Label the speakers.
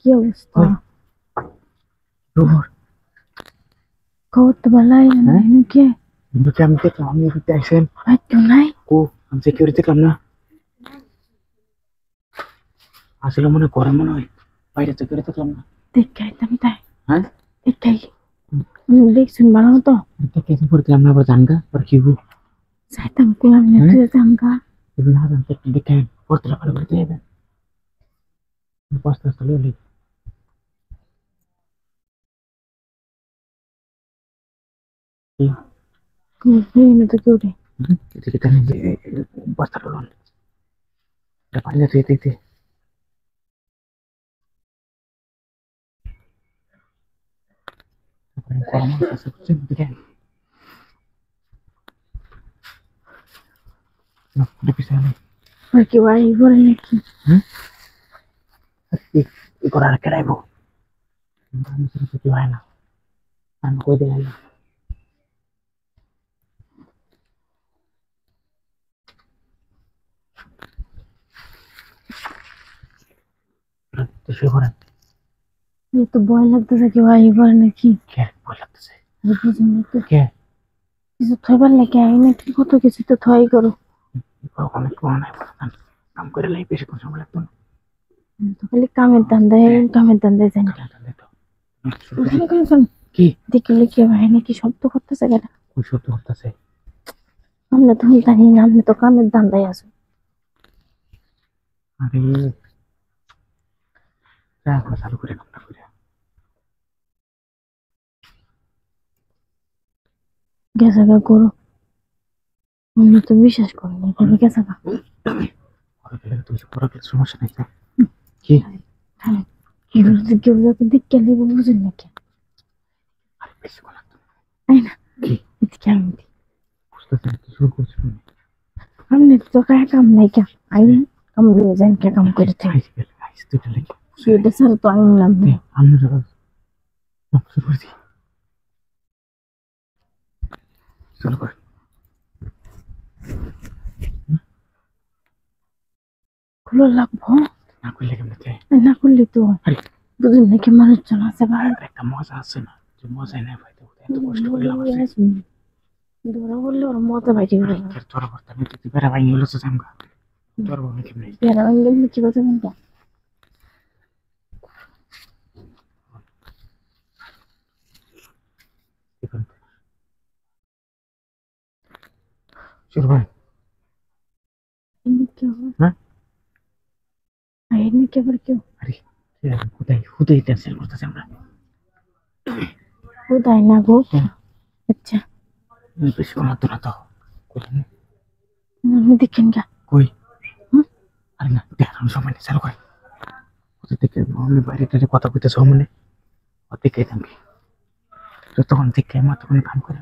Speaker 1: কি অবস্থা?
Speaker 2: ওই রোবর
Speaker 1: খবর তো ভালাই
Speaker 2: হ্যাঁ
Speaker 1: নাকি?
Speaker 2: কিন্তু আমি দেখলাম আমি এদিকে আইসেন
Speaker 1: হয়তো নাই।
Speaker 2: ও আমি সিকিউরিটি দেখলাম না আসলে মনে করে মনে হয় বাইরে সিকিউরিটি দেখলাম না
Speaker 1: দেখাই তুমি তাই
Speaker 2: হ্যাঁ
Speaker 1: দেখাই দেখছুন ভালো মতো
Speaker 2: দেখে পরে দিলাম না আবার জানগা আর কি হবো
Speaker 1: চাইতাম কোলাম না তুই জাঙ্গা
Speaker 2: এগুলো না জানতে একটু দেখে পড়তে ভালো করে দিয়ে যাবেন পাঁচটা চলে এলি
Speaker 1: তো কেউ রে
Speaker 2: এদিকে টানি যে বস্তাটা লোন এটা পানি যাচ্ছে এতে গরম আছে বুঝছেন দিকে পিছিয়ে আনি
Speaker 1: আর কি ভাই বলে নাকি?
Speaker 2: হ্যাঁ ই করার কেড়াইবো কিছু হয় না আমি কই দিলাম না শুয়ে পড়েন
Speaker 1: এই তো ভয় লাগতেছে কি ভাই বলে নাকি?
Speaker 2: কে ভয় লাগতেছে
Speaker 1: বুঝুন না তো
Speaker 2: কে
Speaker 1: কিছু থইবার নাকি আই নাকি কত কিছু তো থই করো
Speaker 2: অনেক নাই কাম করে লাই বেশি কোনো সময় লাগতো না
Speaker 1: তো খালি কামের ধান্দায় যাই না
Speaker 2: কি
Speaker 1: দেখলে কি ভাই নাকি শব্দ করতেছে কেন?
Speaker 2: ওই সত্য করতেছে
Speaker 1: আমরা তো জানি না আপনি তো কামের ধান্দায় আছো।
Speaker 2: আরে চালু করে কামটা করে
Speaker 1: গেছে গা করো আমি তো বিশ্বাস করিনি তুমি গেছে গা
Speaker 2: সমস্যা নাই তো কি
Speaker 1: কেউ যাতে দেখে নেবো বুঝেন নাকি?
Speaker 2: আরে বেশি কোনো লাগতো না
Speaker 1: তাই না?
Speaker 2: কি
Speaker 1: এদিকে আমি
Speaker 2: বুঝতেছেন কি শুরু করছি
Speaker 1: আপনি তো কার কাম নাই কে আইন কাম লয়ে যান কে কাম করে থাকি
Speaker 2: আইস দুটো লেগে
Speaker 1: সেটা স্যার তো আইন নাম নেই
Speaker 2: আমরা শুরু করছি শুরু করে
Speaker 1: খুলে লাগবো
Speaker 2: না করলে কেমন
Speaker 1: না করলে তো
Speaker 2: আরে
Speaker 1: বুঝেন নাকি মানুষজন আছে ভাই
Speaker 2: একটা মজা আছে না যে মজাই নাই ভাই এত কষ্ট করলাম
Speaker 1: ধরা বললে ওর মজা বাইরে গেল
Speaker 2: তোর অবস্থা আমি তুই বেড়া ভাই নিয়ে জামগা তোর বমি কেমন
Speaker 1: বেড়া ভাঙলে কি কথা বলবো
Speaker 2: শুরু করেন হ্যাঁ
Speaker 1: আইনি কে আবার কেউ
Speaker 2: আরে হুদাই ক্যান্সেল করতেছি আমরা
Speaker 1: কোথায় না গো আচ্ছা
Speaker 2: বেশি কোনো তো না তো
Speaker 1: আপনি দেখেন গা
Speaker 2: কই আরে না দেখানো সময় নেই চালু করে ওদের থেকে আমি বাইরে টাইরে কথা কইতেছ মনে ওর দিকে থাকি যতক্ষণ থেকে আমার তখন কাম করে